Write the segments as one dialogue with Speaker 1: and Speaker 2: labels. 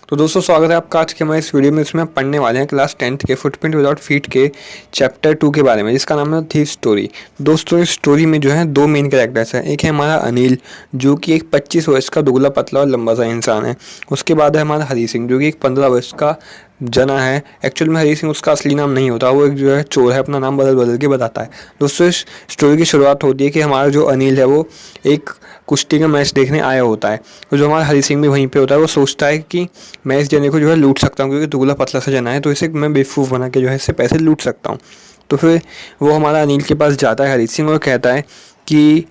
Speaker 1: तो दोस्तों स्वागत है आपका आज के हमारे इस वीडियो में। इसमें हम पढ़ने वाले हैं क्लास 10th के फुटप्रिंट विदाउट फीट के चैप्टर 2 के बारे में, जिसका नाम है थीफ स्टोरी। दोस्तों इस स्टोरी में जो है दो मेन कैरेक्टर्स हैं। एक है हमारा अनिल, जो कि एक 25 वर्ष का दुबला पतला और लंबा सा इंसान है। उसके बाद है हमारा हरी सिंह, जो कि एक 15 वर्ष का जना है। एक्चुअल में हरी सिंह उसका असली नाम नहीं होता, वो एक जो है चोर है, अपना नाम बदल बदल के बताता है। दोस्तों इस स्टोरी की शुरुआत होती है कि हमारा जो अनिल है वो एक कुश्ती का मैच देखने आया होता है। और जो हमारा हरी सिंह भी वहीं पे होता है। वो सोचता है कि मैं इस जने को जो है लूट सकता हूँ, क्योंकि दुबला पतला सा जना है, तो इसे मैं बेवकूफ़ बना के जो है इससे पैसे लूट सकता हूँ। तो फिर वो हमारा अनिल के पास जाता है हरी सिंह, और कहता है कि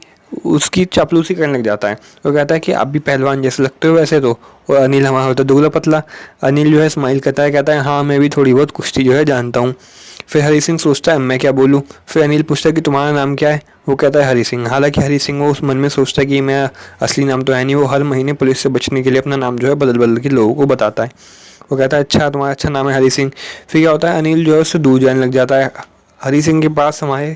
Speaker 1: उसकी चापलूसी करने लग जाता है। वो कहता है कि आप भी पहलवान जैसे लगते हो वैसे तो। और अनिल हमारा होता है दुबला पतला। अनिल जो है स्माइल करता है, कहता है हाँ मैं भी थोड़ी बहुत कुश्ती जो है जानता हूँ। फिर हरी सिंह सोचता है मैं क्या बोलूँ। फिर अनिल पूछता है कि तुम्हारा नाम क्या है। वो कहता है हरी सिंह। हालांकि हरी सिंह वो उस मन में सोचता है कि मेरा असली नाम तो है नहीं। वो हर महीने पुलिस से बचने के लिए अपना नाम जो है बदल बदल के लोगों को बताता है। वो कहता है अच्छा तुम्हारा अच्छा नाम है हरी सिंह। फिर क्या होता है, अनिल जो है उससे दूर जाने लग जाता है। हरी सिंह के पास हमारे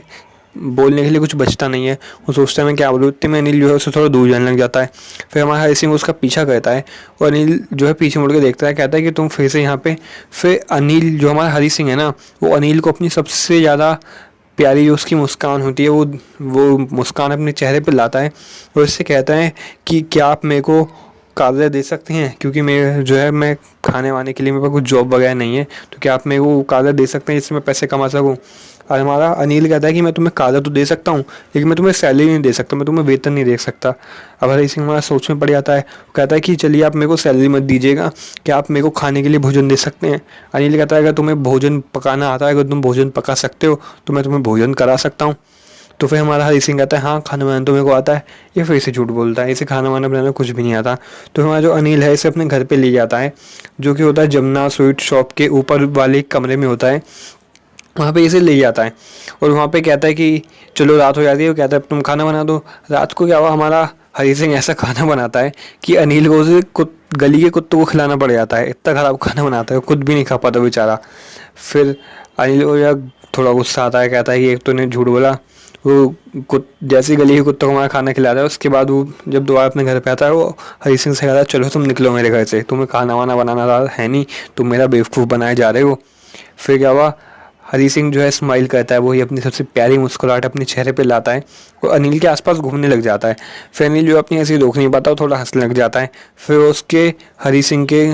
Speaker 1: बोलने के लिए कुछ बचता नहीं है। वो सोचता है मैं क्या बोलूँ, इतने में अनिल जो है उससे थोड़ा दूर जाने लग जाता है। फिर हमारा हरी सिंह उसका पीछा करता है, और अनिल जो है पीछे मुड़ के देखता है, कहता है कि तुम फिर से यहाँ पे। फिर अनिल जो हमारा हरी सिंह है ना, वो अनिल को अपनी सबसे ज़्यादा प्यारी जो उसकी मुस्कान होती है वो मुस्कान अपने चेहरे पर लाता है। और उससे कहता है कि क्या आप मेरे को कागज़ दे सकते हैं, क्योंकि मैं जो है मैं खाने वाने के लिए मेरे पास कुछ जॉब वगैरह नहीं है, तो क्या आप मेरे को कागज़ दे सकते हैं जिससे मैं पैसे कमा सकूं। और हमारा अनिल कहता है कि मैं तुम्हें कागज़ तो दे सकता हूँ, लेकिन मैं तुम्हें सैलरी नहीं दे सकता, मैं तुम्हें वेतन नहीं दे सकता। अब हरी सिंह हमारा सोच में पड़ जाता है। वो कहता है कि चलिए आप मेरे को सैलरी मत दीजिएगा, क्या आप मेरे को खाने के लिए भोजन दे सकते हैं। अनिल कहता है अगर तुम्हें भोजन पकाना आता है, अगर तुम भोजन पका सकते हो तो मैं तुम्हें भोजन करा सकता हूँ। तो फिर हमारा हरी सिंह कहता है हाँ खाना बनाना तो मेरे को आता है। ये फिर से झूठ बोलता है, इसे खाना वाना बनाना कुछ भी नहीं आता। तो हमारा जो अनिल है इसे अपने घर पे ले जाता है, जो कि होता है जमुना स्वीट शॉप के ऊपर वाले कमरे में होता है। वहाँ पे इसे ले जाता है, और वहाँ पे कहता है कि चलो रात हो जाती है। वो कहता है तुम खाना बना दो। रात को क्या हुआ, हमारा हरी सिंह ऐसा खाना बनाता है कि अनिल को उसे गली के कुत्तों को खिलाना पड़ जाता है। इतना ख़राब खाना बनाता है, खुद भी नहीं खा पाता बेचारा। फिर अनिल को यार थोड़ा गुस्सा आता है, कहता है कि एक तो ने झूठ बोला। वो जैसे गली के कुत्तों को हमारा खाना खिलाता है, उसके बाद वो जब दोबारा अपने घर पे आता है, वो हरी सिंह से कहता है चलो तुम निकलो मेरे घर से, तुम्हें खाना वाना बनाना है नहीं, तुम मेरा बेवकूफ़ बनाए जा रहे हो। फिर क्या हुआ, हरी सिंह जो है स्माइल करता है, वही अपनी सबसे प्यारी मुस्कुराहट अपने चेहरे पे लाता है और अनिल के आसपास घूमने लग जाता है। फिर अनिल जो अपनी हंसी रोक नहीं पाता, वो थोड़ा हंसने लग जाता है। फिर उसके हरी सिंह के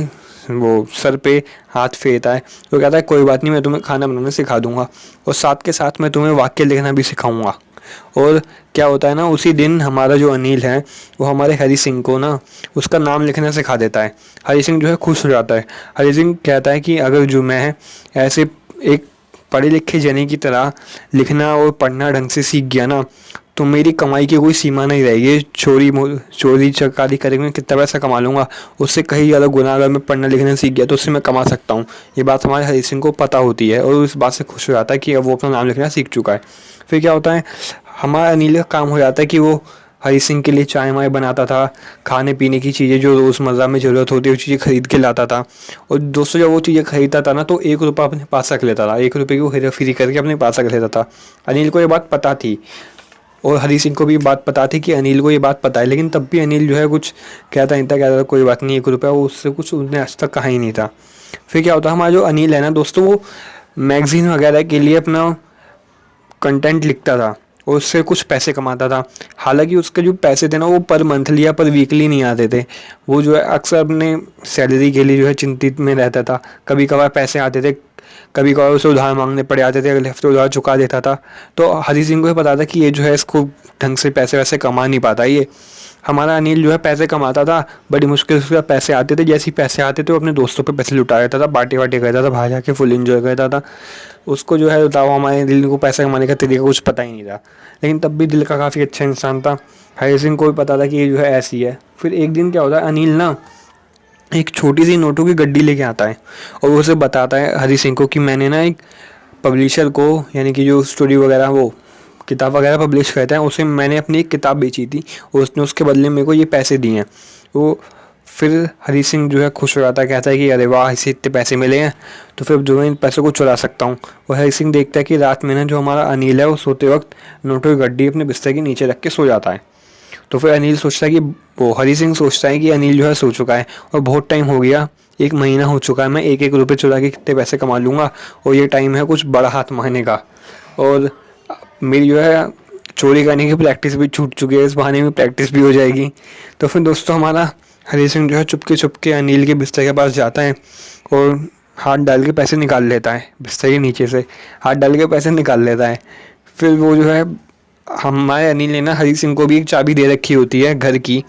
Speaker 1: वो सर पे हाथ फेरता है। वो कहता है कोई बात नहीं, मैं तुम्हें खाना बनाना सिखा दूंगा, और साथ के साथ मैं तुम्हें वाक्य लिखना भी सिखाऊंगा। और क्या होता है ना, उसी दिन हमारा जो अनिल है वो हमारे हरी सिंह को ना उसका नाम लिखना सिखा देता है। हरी सिंह जो है खुश हो जाता है। हरी सिंह कहता है कि अगर जो मैं ऐसे एक पढ़े लिखे जने की तरह लिखना और पढ़ना ढंग से सीख गया ना, तो मेरी कमाई की कोई सीमा नहीं रहेगी। चोरी चकारी करके मैं कितना पैसा कमा लूँगा, उससे कहीं ज़्यादा गुना अगर मैं पढ़ना लिखना सीख गया तो उससे मैं कमा सकता हूँ। ये बात हमारे हरी सिंह को पता होती है, और इस बात से खुश हो जाता है कि अब वो अपना नाम लिखना सीख चुका है। फिर क्या होता है, हमारा अनिल का काम हो जाता है कि वो हरी सिंह के लिए चाय वाय बनाता था, खाने पीने की चीज़ें जो रोज़मर्रा में ज़रूरत होती है वो चीज़ें खरीद के लाता था। और दोस्तों जब वो चीज़ें खरीदता था ना, तो 1 रुपया अपने पास रख लेता था, 1 रुपये की वो हेरा फेरी करके अपने पास रख लेता था। अनिल को ये बात पता थी, और हरी सिंह को भी बात पता थी कि अनिल को ये बात पता है, लेकिन तब भी अनिल जो है कुछ कहता नहीं था, कहता था कोई बात नहीं 1 रुपया, वो उससे कुछ उसने आज तक कहा ही नहीं था। फिर क्या होता है, हमारा जो अनिल है ना दोस्तों, वो मैगज़ीन वगैरह के लिए अपना कंटेंट लिखता था और उससे कुछ पैसे कमाता था। हालांकि उसके जो पैसे थे ना वो पर मंथली या पर वीकली नहीं आते थे। वो जो है अक्सर अपने सैलरी के लिए जो है चिंतित में रहता था। कभी कभार पैसे आते थे, कभी कभार उसे उधार मांगने पड़ जाते थे, अगले हफ्ते उधार चुका देता था। तो हरी सिंह को ये पता था कि ये जो है इसको ढंग से पैसे वैसे कमा नहीं पाता। ये हमारा अनिल जो है पैसे कमाता था, बड़ी मुश्किल से पैसे आते थे। जैसे ही पैसे आते थे वो अपने दोस्तों पे पैसे लुटा देता था, पार्टी वार्टी करता था, बाहर जाके फुल एंजॉय करता था। उसको जो है बताओ हमारे दिल को पैसे कमाने का तरीका कुछ पता ही नहीं था, लेकिन तब भी दिल का काफ़ी अच्छा इंसान था। हरी सिंह को भी पता था कि ये जो है ऐसी है। फिर एक दिन क्या होता है, अनिल ना एक छोटी सी नोटों की गड्डी लेके आता है, और उसे बताता है हरी सिंह को कि मैंने ना एक पब्लिशर को, यानी कि जो स्टोरी वगैरह वो किताब वगैरह पब्लिश करता है, उसे मैंने अपनी एक किताब बेची थी और उसने उसके बदले मेरे को ये पैसे दिए हैं। वो फिर हरी सिंह जो है खुश हो जाता है, कहता है कि अरे वाह इसे इतने पैसे मिले हैं, तो फिर जो है इन पैसों को चुरा सकता हूँ। और हरी सिंह देखता है कि रात में ना जो हमारा अनिल है वो सोते वक्त नोटों की गड्डी अपने बिस्तर के नीचे रख के सो जाता है। तो फिर अनिल सोचता है कि वो हरी सिंह सोचता है कि अनिल जो है सो चुका है और बहुत टाइम हो गया, 1 महीना हो चुका है, मैं एक एक रुपये चुरा के कितने पैसे कमा लूँगा और ये टाइम है कुछ बड़ा हाथ मारने का। और मेरी जो है चोरी करने की प्रैक्टिस भी छूट चुकी है, इस बहाने में प्रैक्टिस भी हो जाएगी। तो फिर दोस्तों हमारा हरी सिंह जो है चुपके अनिल के बिस्तर के पास जाता है और हाथ डाल के पैसे निकाल लेता है, बिस्तर के नीचे से हाथ डाल के पैसे निकाल लेता है। फिर वो जो है हमारे अनिल ने ना हरी सिंह को भी एक चाबी दे रखी होती है घर की,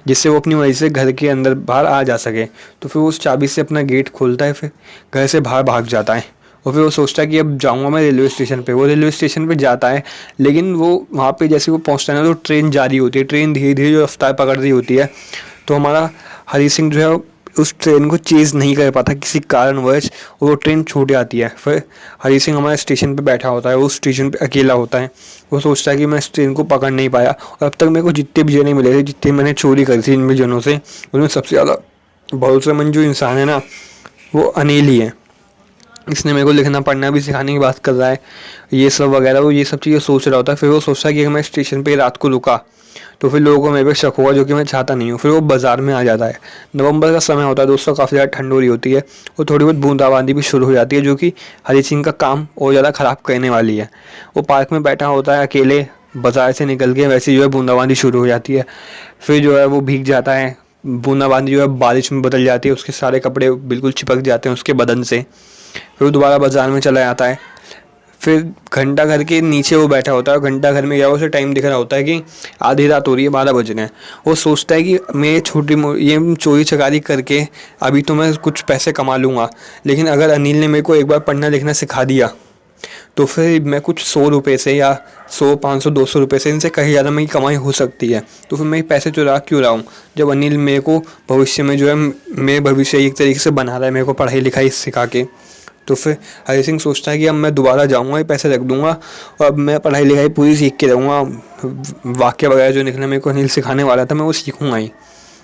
Speaker 1: जिससे वो अपनी मर्जी से घर के अंदर बाहर आ जा सके। तो फिर वो उस चाबी से अपना गेट खोलता है, फिर घर से बाहर भाग जाता है और फिर वो सोचता है कि अब जाऊंगा मैं रेलवे स्टेशन पे। वो रेलवे स्टेशन पे जाता है, लेकिन वो वहाँ पे जैसे वो पहुँचता है ना तो ट्रेन जा रही होती है, ट्रेन धीरे धीरे जो रफ्तार पकड़ रही होती है। तो हमारा हरी सिंह जो है उस ट्रेन को चेज़ नहीं कर पाता किसी कारणवश और वो ट्रेन छूट जाती है। फिर हरी सिंह हमारे स्टेशन पे बैठा होता है, वो स्टेशन पे अकेला होता है। वो सोचता है कि मैं इस ट्रेन को पकड़ नहीं पाया और अब तक मेरे को जितने भी जने मिले थे, जितने मैंने चोरी करी थी इन जनों से, उनमें सबसे ज़्यादा भरोसेमंद जो इंसान है ना वो अनिल ही है। इसने मेरे को लिखना पढ़ना भी सिखाने की बात कर रहा है, ये सब वगैरह। वो ये सब चीज़ें सोच रहा होता है। फिर वो सोचता है कि अगर मैं स्टेशन पे रात को रुका तो फिर लोगों को मेरे पे शक होगा, जो कि मैं चाहता नहीं हूँ। फिर वो बाज़ार में आ जाता है। नवंबर का समय होता है दोस्तों, काफ़ी ज़्यादा ठंड हो रही होती है और थोड़ी बहुत बूंदाबांदी भी शुरू हो जाती है, जो कि हरी सिंह का काम और ज़्यादा ख़राब करने वाली है। वो पार्क में बैठा होता है अकेले, बाज़ार से निकल के वैसे जो है बूंदाबांदी शुरू हो जाती है। फिर जो है वो भीग जाता है, बूंदाबांदी जो है बारिश में बदल जाती है, उसके सारे कपड़े बिल्कुल चिपक जाते हैं उसके बदन से। फिर वो दोबारा बाज़ार में चला जाता है। फिर घंटा घर के नीचे वो बैठा होता है और घंटा घर में क्या उसे टाइम दिख रहा होता है कि आधी रात हो रही है, 12 बज रहे हैं। वो सोचता है कि मैं ये चोरी चकारी करके अभी तो मैं कुछ पैसे कमा लूँगा, लेकिन अगर अनिल ने मेरे को एक बार पढ़ना लिखना सिखा दिया तो फिर मैं कुछ 100 रुपये से या 100, 500, 200 रुपये से, इनसे कहीं ज़्यादा मेरी कमाई हो सकती है। तो फिर मैं पैसे चुरा क्यों रहा हूँ, जब अनिल मेरे को भविष्य में जो है मेरे भविष्य एक तरीके से बना रहा है, मेरे को पढ़ाई लिखाई सिखा के। तो फिर हरी सिंह सोचता है कि अब मैं दोबारा जाऊंगा, ये पैसे रख दूंगा और अब मैं पढ़ाई लिखाई पूरी सीख के रहूँगा। वाक्य वगैरह जो निकला मेरे को अनिल सिखाने वाला था, मैं वो सीखूंगा ही।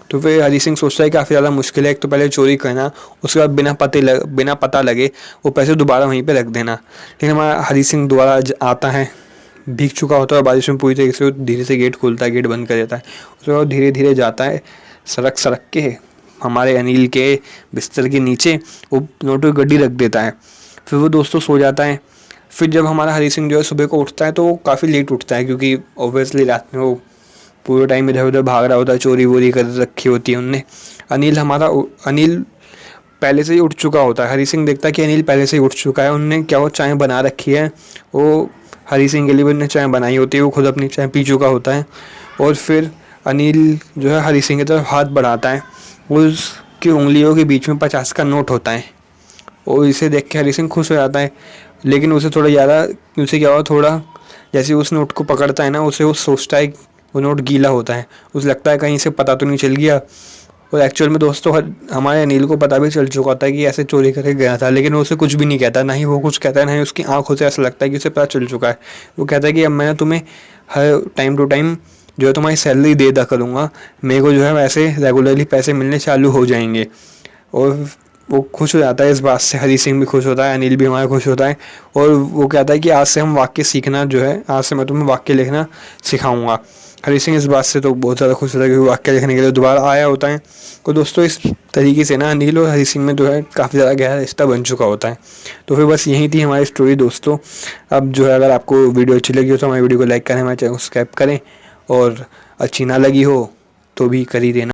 Speaker 1: तो फिर हरी सिंह सोचता है काफ़ी ज़्यादा मुश्किल है, एक तो पहले चोरी करना, उसके बाद बिना पता लगे वो पैसे दोबारा वहीं पे रख देना। लेकिन हमारा हरी सिंह दोबारा आता है, भीग चुका होता है बारिश में पूरी तरीके से, धीरे से गेट खोलता है, गेट बंद कर देता है। उसके बाद धीरे धीरे जाता है सड़क के हमारे अनिल के बिस्तर के नीचे, वो नोटों की गड्डी रख देता है। फिर वो दोस्तों सो जाता है। फिर जब हमारा हरी सिंह जो है सुबह को उठता है तो वो काफ़ी लेट उठता है, क्योंकि ऑब्वियसली रात में वो पूरे टाइम इधर उधर भाग रहा होता है, चोरी वोरी कर रखी होती है उनने। अनिल पहले से ही उठ चुका होता है। हरी सिंह देखता है कि अनिल पहले से ही उठ चुका है, उनने क्या वो चाय बना रखी है, वो हरी सिंह के लिए उन्होंने चाय बनाई होती है, वो खुद अपनी चाय पी चुका होता है। और फिर अनिल जो है हरी सिंह की तरफ हाथ बढ़ाता है, उसकी उंगलियों के बीच में 50 का नोट होता है और इसे देख के हरी सिंह खुश हो जाता है। लेकिन उसे थोड़ा ज़्यादा, उसे क्या हुआ, थोड़ा जैसे उस नोट को पकड़ता है ना, उसे वो सोचता है वो नोट गीला होता है, उसे लगता है कहीं से पता तो नहीं चल गया। और एक्चुअल में दोस्तों हमारे अनिल को पता भी चल चुका होता है कि ऐसे चोरी करके गया था, लेकिन वो उसे कुछ भी नहीं कहता, ना ही वो कुछ कहता है, ना ही उसकी आंखों से ऐसा लगता है कि उसे पता चल चुका है। वो कहता है कि अब मैं तुम्हें हर टाइम टू टाइम जो है तुम्हारी सैलरी दे दा करूँगा, मेरे को जो है वैसे रेगुलरली पैसे मिलने चालू हो जाएंगे। और वो खुश हो जाता है इस बात से, हरी सिंह भी खुश होता है, अनिल भी हमारा खुश होता है। और वो कहता है कि आज से हम वाक्य सीखना जो है, आज से मैं तुम्हें वाक्य लिखना सिखाऊंगा। हरी सिंह इस बात से तो बहुत ज़्यादा खुश होता है, क्योंकि वाक्य लिखने के लिए दोबारा आया होता है। तो दोस्तों इस तरीके से ना अनिल और हरी सिंह में जो है काफ़ी ज़्यादा गहरा रिश्ता बन चुका होता है। तो फिर बस यही थी हमारी स्टोरी दोस्तों। अब जो है अगर आपको वीडियो अच्छी लगी हो तो हमारी वीडियो को लाइक करें, हमारे चैनल को सब्सक्राइब करें, और अच्छी ना लगी हो तो भी कर ही देना।